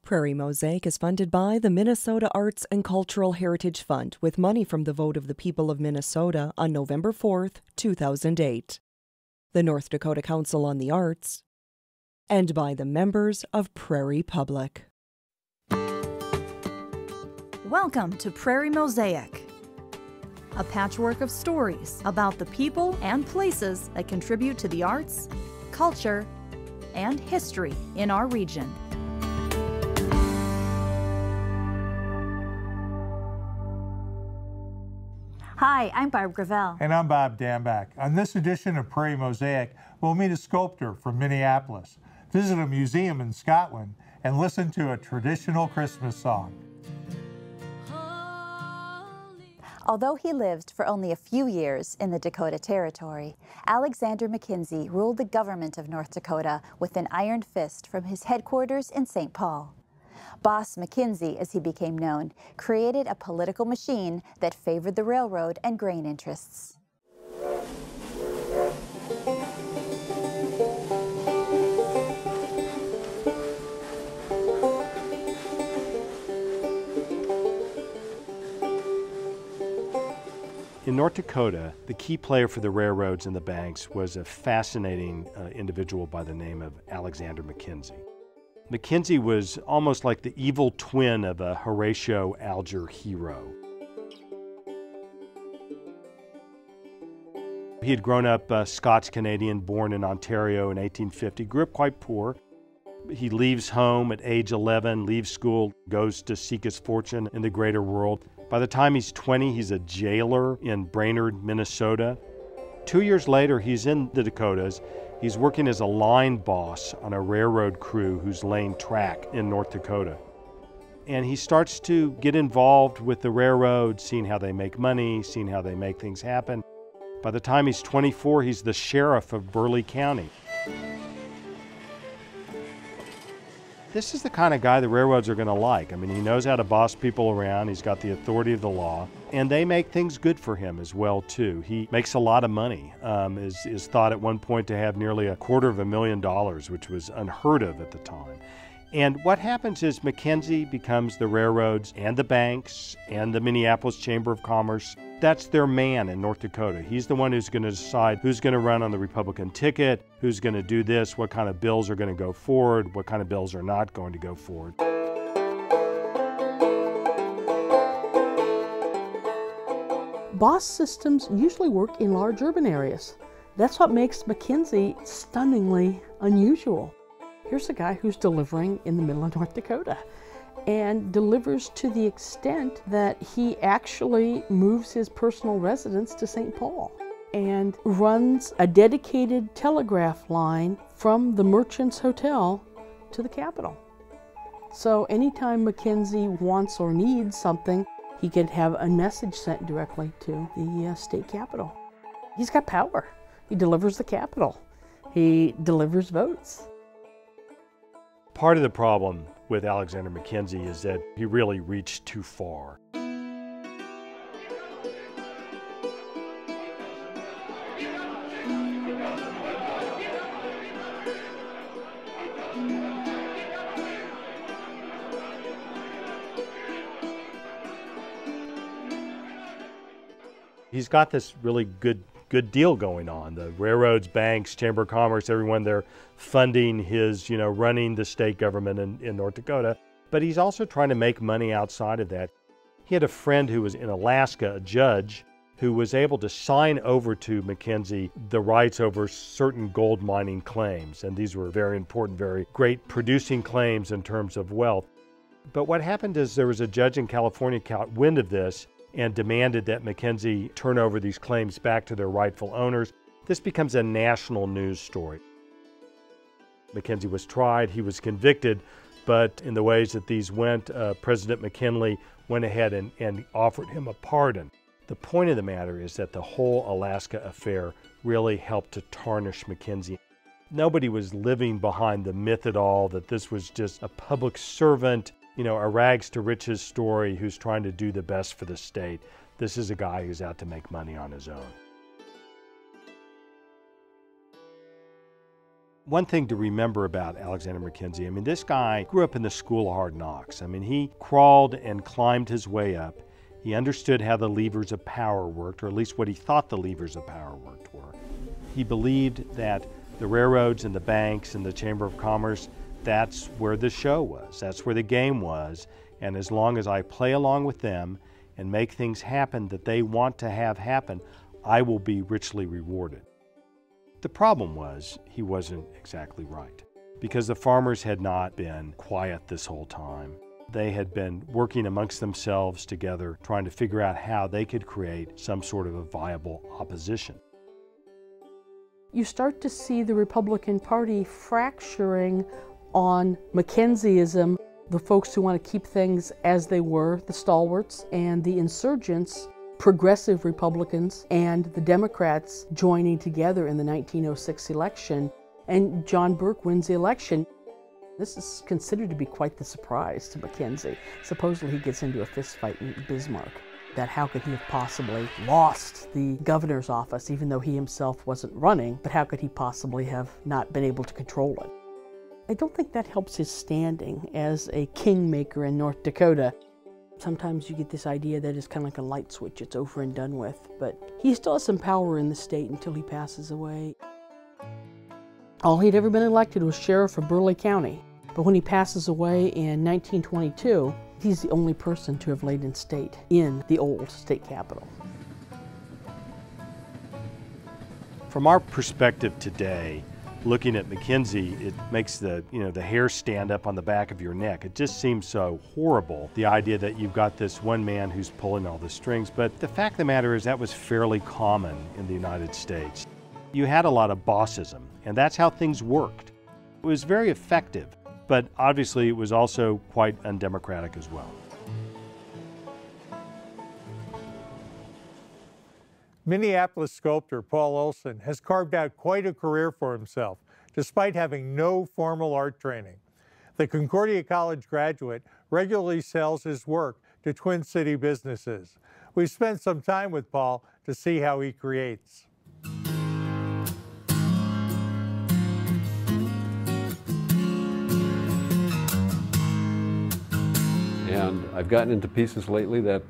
Prairie Mosaic is funded by the Minnesota Arts and Cultural Heritage Fund with money from the vote of the people of Minnesota on November 4th, 2008, the North Dakota Council on the Arts, and by the members of Prairie Public. Welcome to Prairie Mosaic, a patchwork of stories about the people and places that contribute to the arts, culture, and history in our region. Hi, I'm Barb Gravel. And I'm Bob Dambach. On this edition of Prairie Mosaic, we'll meet a sculptor from Minneapolis, visit a museum in Scotland, and listen to a traditional Christmas song. Although he lived for only a few years in the Dakota Territory, Alexander Mackenzie ruled the government of North Dakota with an iron fist from his headquarters in St. Paul. Boss Mackenzie, as he became known, created a political machine that favored the railroad and grain interests. In North Dakota, the key player for the railroads and the banks was a fascinating individual by the name of Alexander Mackenzie. Mackenzie was almost like the evil twin of a Horatio Alger hero. He had grown up Scots-Canadian, born in Ontario in 1850, grew up quite poor. He leaves home at age 11, leaves school, goes to seek his fortune in the greater world. By the time he's 20, he's a jailer in Brainerd, Minnesota. 2 years later, he's in the Dakotas. He's working as a line boss on a railroad crew who's laying track in North Dakota. And he starts to get involved with the railroad, seeing how they make money, seeing how they make things happen. By the time he's 24, he's the sheriff of Burleigh County. This is the kind of guy the railroads are going to like. I mean, he knows how to boss people around. He's got the authority of the law. And they make things good for him as well, too. He makes a lot of money. Is thought at one point to have nearly $250,000, which was unheard of at the time. And what happens is Mackenzie becomes the railroads and the banks and the Minneapolis Chamber of Commerce. That's their man in North Dakota. He's the one who's going to decide who's going to run on the Republican ticket, who's going to do this, what kind of bills are going to go forward, what kind of bills are not going to go forward. Boss systems usually work in large urban areas. That's what makes Mackenzie stunningly unusual. Here's a guy who's delivering in the middle of North Dakota and delivers to the extent that he actually moves his personal residence to St. Paul and runs a dedicated telegraph line from the Merchants Hotel to the Capitol. So anytime Mackenzie wants or needs something, he could have a message sent directly to the state capitol. He's got power. He delivers the Capitol. He delivers votes. Part of the problem with Alexander Mackenzie is that he really reached too far. He's got this really good deal going on. The railroads, banks, Chamber of Commerce, everyone, they're funding his, running the state government in North Dakota. But he's also trying to make money outside of that. He had a friend who was in Alaska, a judge, who was able to sign over to Mackenzie the rights over certain gold mining claims. And these were very important, very great producing claims in terms of wealth. But what happened is there was a judge in California caught wind of this and demanded that Mackenzie turn over these claims back to their rightful owners. This becomes a national news story. Mackenzie was tried, he was convicted, but in the ways that these went, President McKinley went ahead and offered him a pardon. The point of the matter is that the whole Alaska affair really helped to tarnish Mackenzie. Nobody was living behind the myth at all that this was just a public servant, a rags to riches story who's trying to do the best for the state. This is a guy who's out to make money on his own. One thing to remember about Alexander Mackenzie, I mean, this guy grew up in the school of hard knocks. I mean, he crawled and climbed his way up. He understood how the levers of power worked, or at least what he thought the levers of power worked were. He believed that the railroads and the banks and the Chamber of Commerce, that's where the show was, that's where the game was, and as long as I play along with them and make things happen that they want to have happen, I will be richly rewarded. The problem was he wasn't exactly right, because the farmers had not been quiet this whole time. They had been working amongst themselves together, trying to figure out how they could create some sort of a viable opposition. You start to see the Republican Party fracturing on Mackenzieism, the folks who want to keep things as they were, the stalwarts, and the insurgents, progressive Republicans, and the Democrats joining together in the 1906 election, and John Burke wins the election. This is considered to be quite the surprise to Mackenzie. Supposedly he gets into a fist fight in Bismarck. That how could he have possibly lost the governor's office even though he himself wasn't running, but how could he possibly have not been able to control it? I don't think that helps his standing as a kingmaker in North Dakota. Sometimes you get this idea that it's kind of like a light switch, it's over and done with, but he still has some power in the state until he passes away. All he'd ever been elected was sheriff of Burleigh County, but when he passes away in 1922, he's the only person to have laid in state in the old state capitol. From our perspective today, looking at Mackenzie, it makes the hair stand up on the back of your neck. It just seems so horrible, the idea that you've got this one man who's pulling all the strings. But the fact of the matter is that was fairly common in the United States. You had a lot of bossism, and that's how things worked. It was very effective, but obviously it was also quite undemocratic as well. Minneapolis sculptor Paul Olson has carved out quite a career for himself, despite having no formal art training. The Concordia College graduate regularly sells his work to Twin City businesses. We've spent some time with Paul to see how he creates. And I've gotten into pieces lately that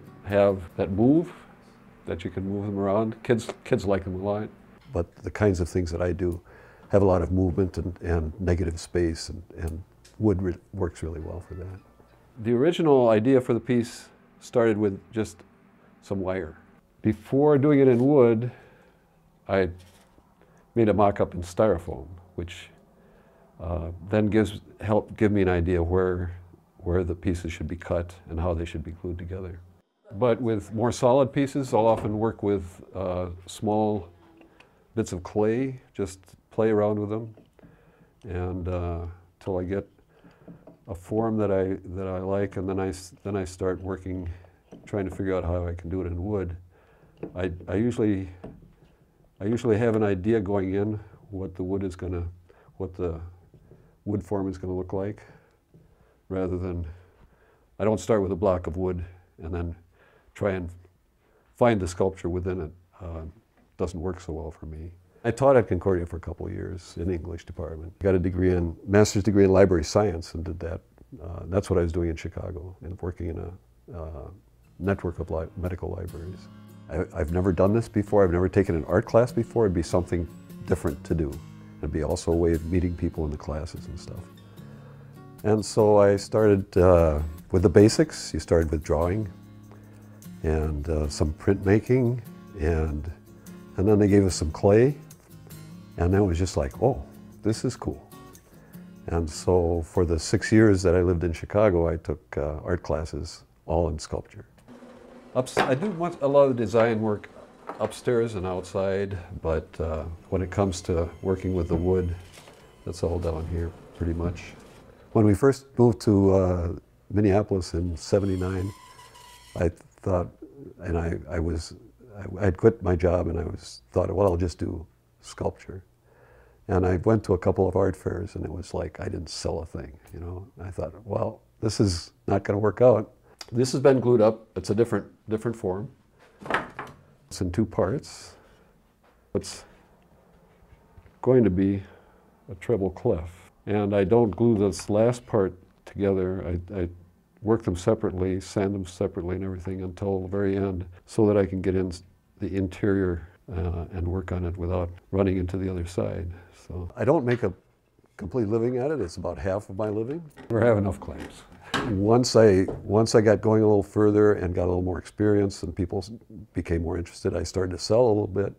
move, that you can move them around. Kids like them a lot. But the kinds of things that I do have a lot of movement and negative space, and wood works really well for that. The original idea for the piece started with just some wire. Before doing it in wood, I made a mock-up in styrofoam, which then helped give me an idea where the pieces should be cut and how they should be glued together. But with more solid pieces, I'll often work with small bits of clay, just play around with them, and till I get a form that I like, and then I start working, trying to figure out how I can do it in wood. I usually have an idea going in what the wood form is gonna look like, rather than, I don't start with a block of wood and then try and find the sculpture within it. Doesn't work so well for me. I taught at Concordia for a couple of years in the English department. Got a master's degree in library science and did that. That's what I was doing in Chicago, and working in a network of medical libraries. I've never done this before. I've never taken an art class before. It'd be something different to do. It'd be also a way of meeting people in the classes and stuff. And so I started with the basics. You started with drawing and some printmaking, and then they gave us some clay, and then it was just like, oh, this is cool. And so for the 6 years that I lived in Chicago, I took art classes, all in sculpture. I do a lot of design work upstairs and outside, but when it comes to working with the wood, that's all down here, pretty much. When we first moved to Minneapolis in '79, I thought, and I had quit my job, and I thought, well, I'll just do sculpture. And I went to a couple of art fairs, and it was like I didn't sell a thing, you know. I thought, well, this is not going to work out. This has been glued up. It's a different form. It's in two parts. It's going to be a treble clef. And I don't glue this last part together. I work them separately, sand them separately and everything until the very end so that I can get in the interior and work on it without running into the other side. So I don't make a complete living at it. It's about half of my living. I never have enough claims. Once I got going a little further and got a little more experience and people became more interested, I started to sell a little bit.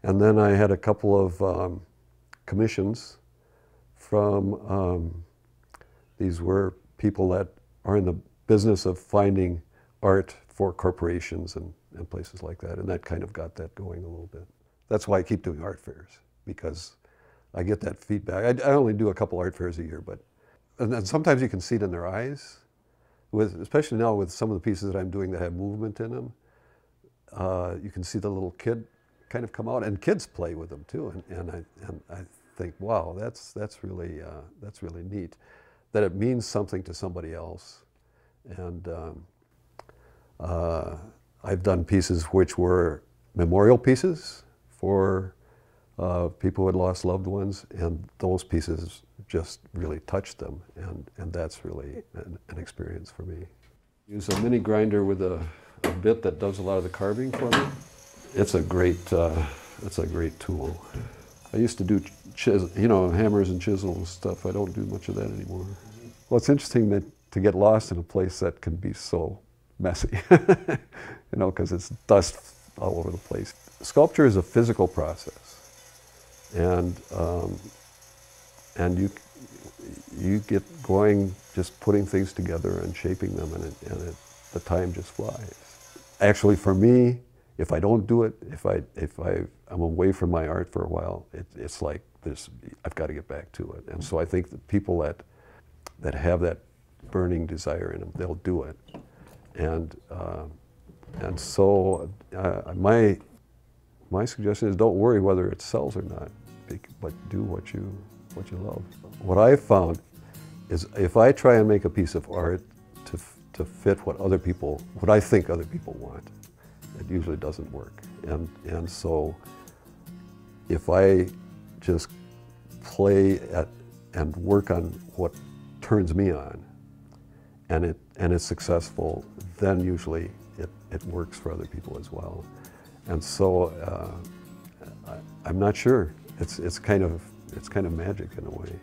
And then I had a couple of commissions from, these were people that are in the business of finding art for corporations and places like that, and that kind of got that going a little bit. That's why I keep doing art fairs, because I get that feedback. I only do a couple art fairs a year, but and sometimes you can see it in their eyes, especially now with some of the pieces that I'm doing that have movement in them. You can see the little kid kind of come out, and kids play with them too, and I think, wow, that's really neat, that it means something to somebody else. And I've done pieces which were memorial pieces for people who had lost loved ones, and those pieces just really touched them, and that's really an experience for me. Use a mini grinder with a bit that does a lot of the carving for me. It's a great tool. I used to do hammers and chisels and stuff. I don't do much of that anymore. Well, it's interesting to get lost in a place that can be so messy, because it's dust all over the place. Sculpture is a physical process, and you get going just putting things together and shaping them, and the time just flies. Actually, for me, if I don't do it, if I'm away from my art for a while, it's like I've got to get back to it. And so I think the people that have that burning desire in them, they'll do it. And so my suggestion is, don't worry whether it sells or not, but do what you love. What I've found is if I try and make a piece of art to fit what I think other people want, it usually doesn't work. And so if I just play and work on what turns me on, and it's successful, then usually it works for other people as well. And so I'm not sure. It's kind of magic in a way.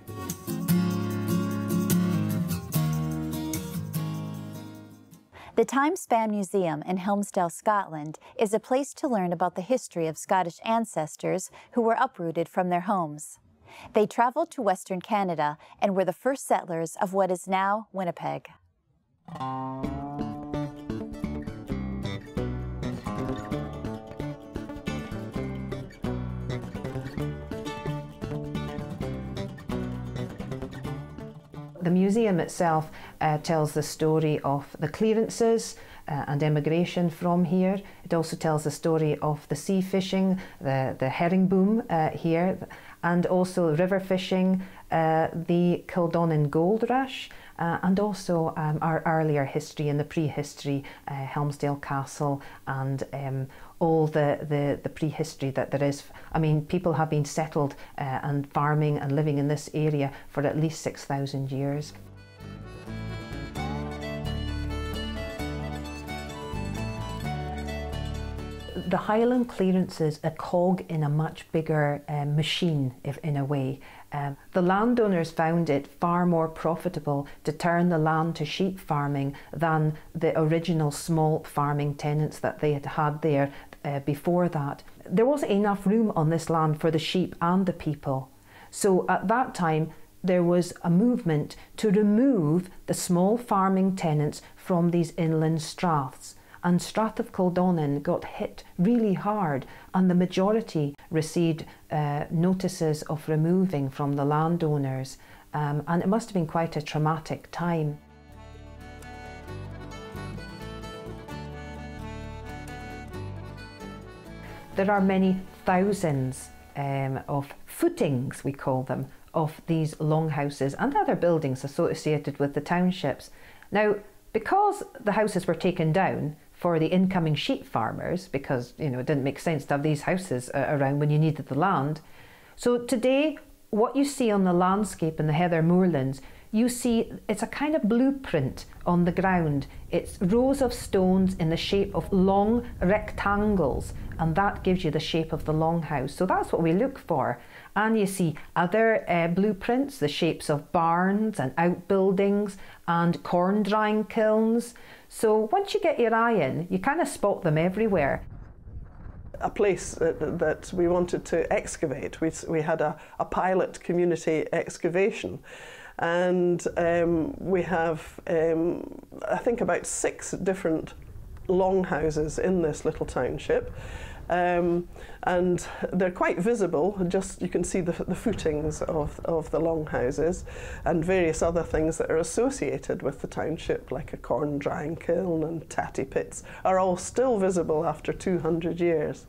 The Time Span Museum in Helmsdale, Scotland, is a place to learn about the history of Scottish ancestors who were uprooted from their homes. They traveled to Western Canada and were the first settlers of what is now Winnipeg. The museum itself tells the story of the clearances and emigration from here. It also tells the story of the sea fishing, the herring boom here, and also river fishing, the Kildonan gold rush, and also our earlier history in the prehistory, Helmsdale Castle, and all the prehistory that there is. I mean, people have been settled and farming and living in this area for at least 6,000 years. The Highland clearance is a cog in a much bigger machine, in a way. The landowners found it far more profitable to turn the land to sheep farming than the original small farming tenants that they had there before that. There wasn't enough room on this land for the sheep and the people. So at that time, there was a movement to remove the small farming tenants from these inland straths. And Strath of Kildonan got hit really hard, and the majority received notices of removing from the landowners, and it must have been quite a traumatic time. There are many thousands of footings, we call them, of these longhouses and other buildings associated with the townships. Now, because the houses were taken down for the incoming sheep farmers, because it didn't make sense to have these houses around when you needed the land. So today what you see on the landscape in the Heather Moorlands, you see it's a kind of blueprint on the ground. It's rows of stones in the shape of long rectangles, and that gives you the shape of the longhouse. So that's what we look for. And you see other blueprints, the shapes of barns and outbuildings and corn drying kilns. So once you get your eye in, you kind of spot them everywhere. A place that we wanted to excavate. We had a pilot community excavation, and we have, I think, about 6 different longhouses in this little township. And they're quite visible. Just you can see the footings of the longhouses and various other things that are associated with the township, like a corn drying kiln and tatty pits, are all still visible after 200 years.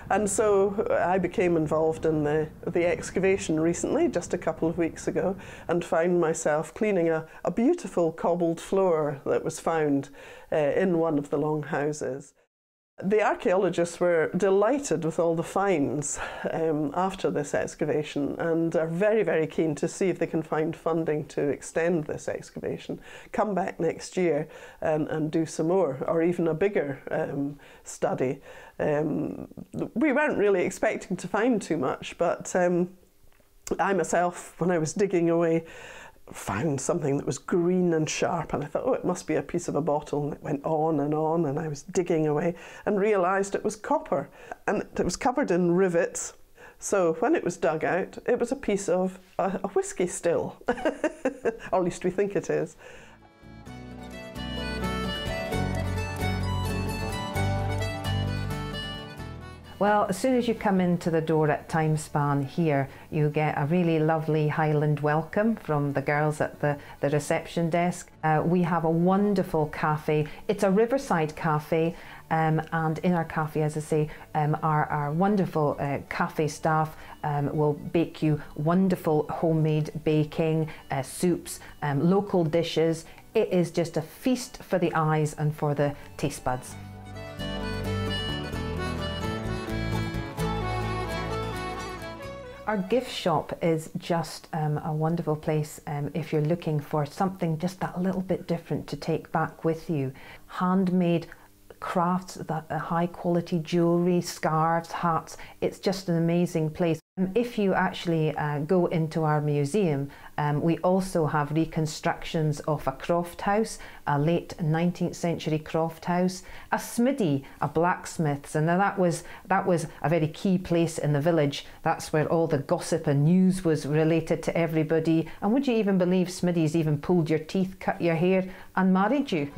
And so I became involved in the excavation recently, just a couple of weeks ago, and found myself cleaning a beautiful cobbled floor that was found in one of the longhouses. The archaeologists were delighted with all the finds after this excavation, and are very, very keen to see if they can find funding to extend this excavation, come back next year and do some more, or even a bigger study. We weren't really expecting to find too much, but I myself, when I was digging away, found something that was green and sharp, and I thought, oh, it must be a piece of a bottle, and it went on, and I was digging away and realised it was copper, and it was covered in rivets. So when it was dug out, it was a piece of a whiskey still, or at least we think it is. Well, as soon as you come into the door at Timespan here, you get a really lovely Highland welcome from the girls at the reception desk. We have a wonderful cafe. It's a riverside cafe, and in our cafe, as I say, our wonderful cafe staff will bake you wonderful homemade baking, soups, local dishes. It is just a feast for the eyes and for the taste buds. Our gift shop is just a wonderful place if you're looking for something just that little bit different to take back with you. Handmade crafts, high quality jewellery, scarves, hats. It's just an amazing place. If you actually go into our museum, we also have reconstructions of a croft house, a late 19th century croft house, a smiddy, a blacksmith's, and that was a very key place in the village. That's where all the gossip and news was related to everybody. And would you even believe smiddies even pulled your teeth, cut your hair and married you?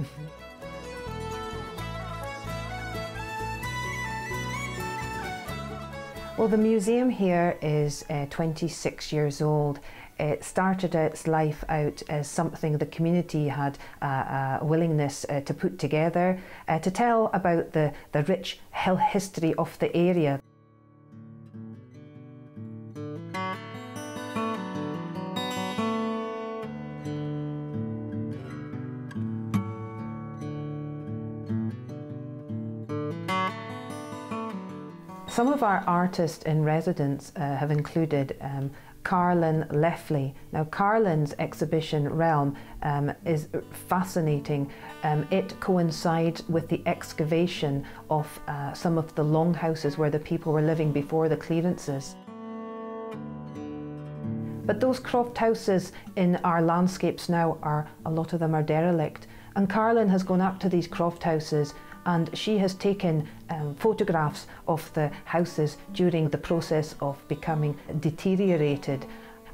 Well, the museum here is 26 years old. It started its life out as something the community had a willingness to put together to tell about the rich history of the area. Some of our artists in residence have included Carlin Leffley. Now, Carlin's exhibition realm is fascinating. It coincides with the excavation of some of the longhouses where the people were living before the clearances. But those croft houses in our landscapes now a lot of them are derelict. And Carlin has gone up to these croft houses, and she has taken photographs of the houses during the process of becoming deteriorated.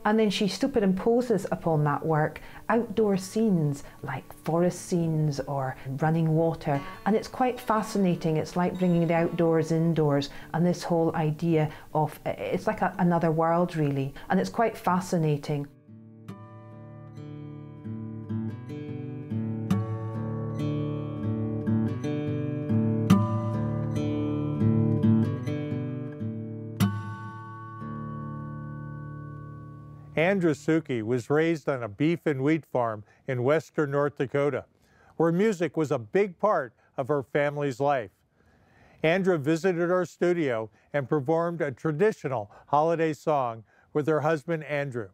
And then she superimposes upon that work outdoor scenes like forest scenes or running water. And it's quite fascinating. It's like bringing the outdoors indoors, and this whole idea of, it's like another world really. And it's quite fascinating. Andra Suki was raised on a beef and wheat farm in western North Dakota, where music was a big part of her family's life. Andra visited our studio and performed a traditional holiday song with her husband, Andrew.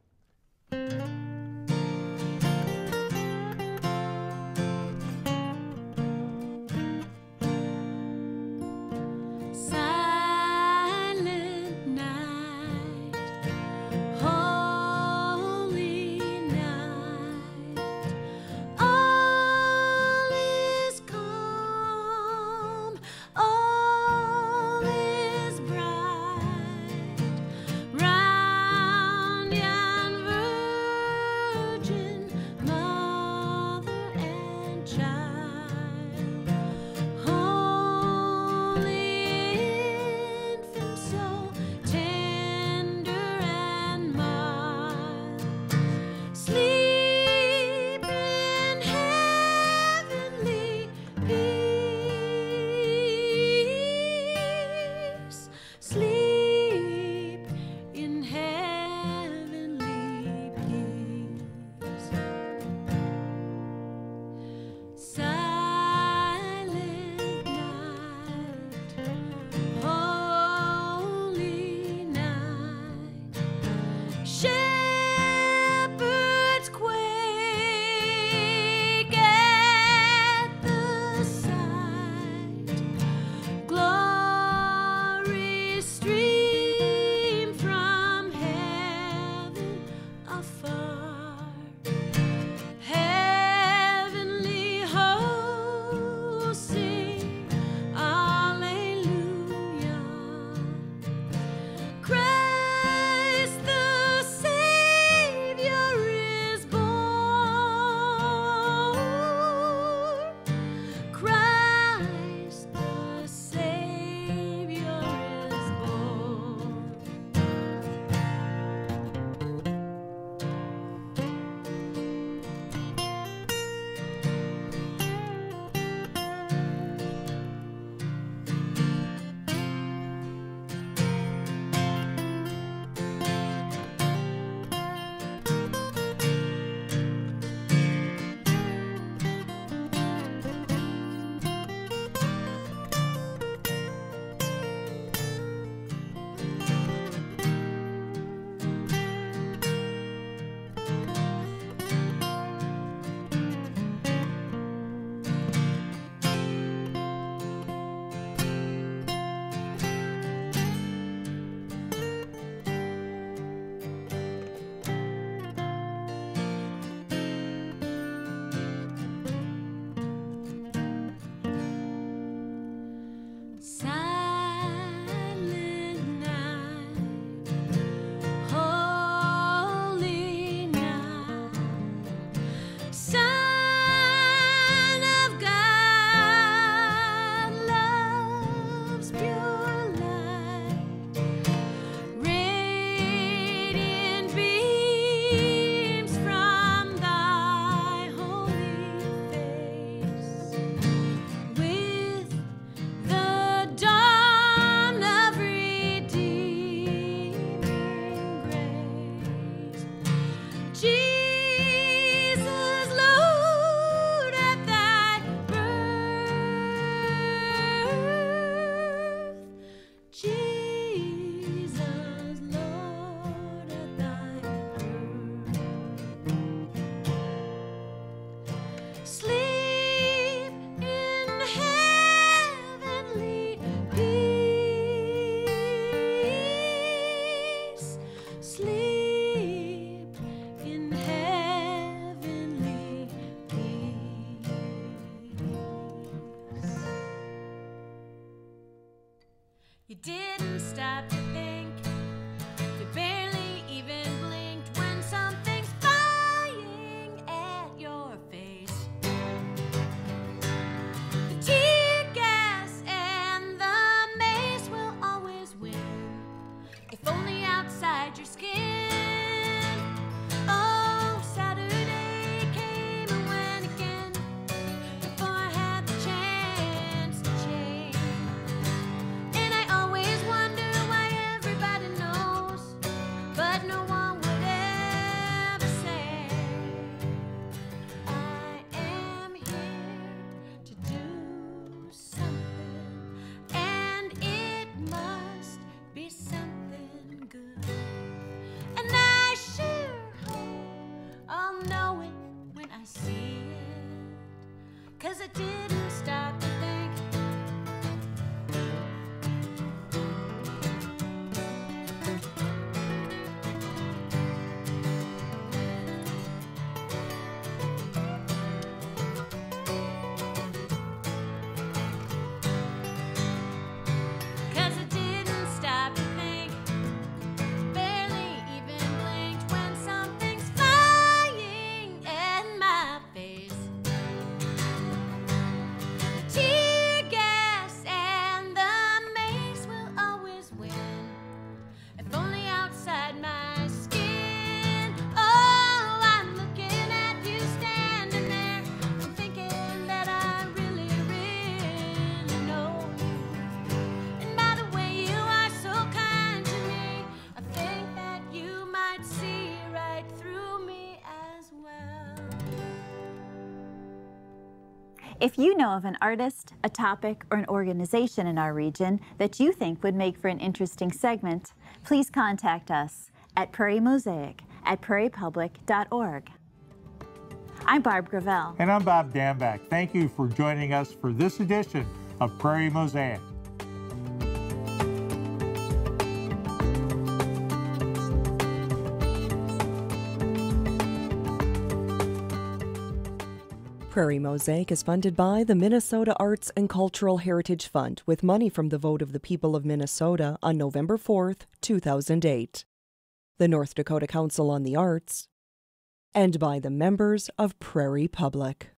You didn't stop to think, you barely even blinked when something's flying at your face. The tear gas and the mace will always win, if only outside your skin. Oh, Saturday came and went again, before I had the chance to change. And I always wonder why 'cause I didn't stop to think. If you know of an artist, a topic, or an organization in our region that you think would make for an interesting segment, please contact us at prairiemosaic@prairiepublic.org. I'm Barb Gravel. And I'm Bob Dambach. Thank you for joining us for this edition of Prairie Mosaic. Prairie Mosaic is funded by the Minnesota Arts and Cultural Heritage Fund with money from the vote of the people of Minnesota on November 4th, 2008, the North Dakota Council on the Arts, and by the members of Prairie Public.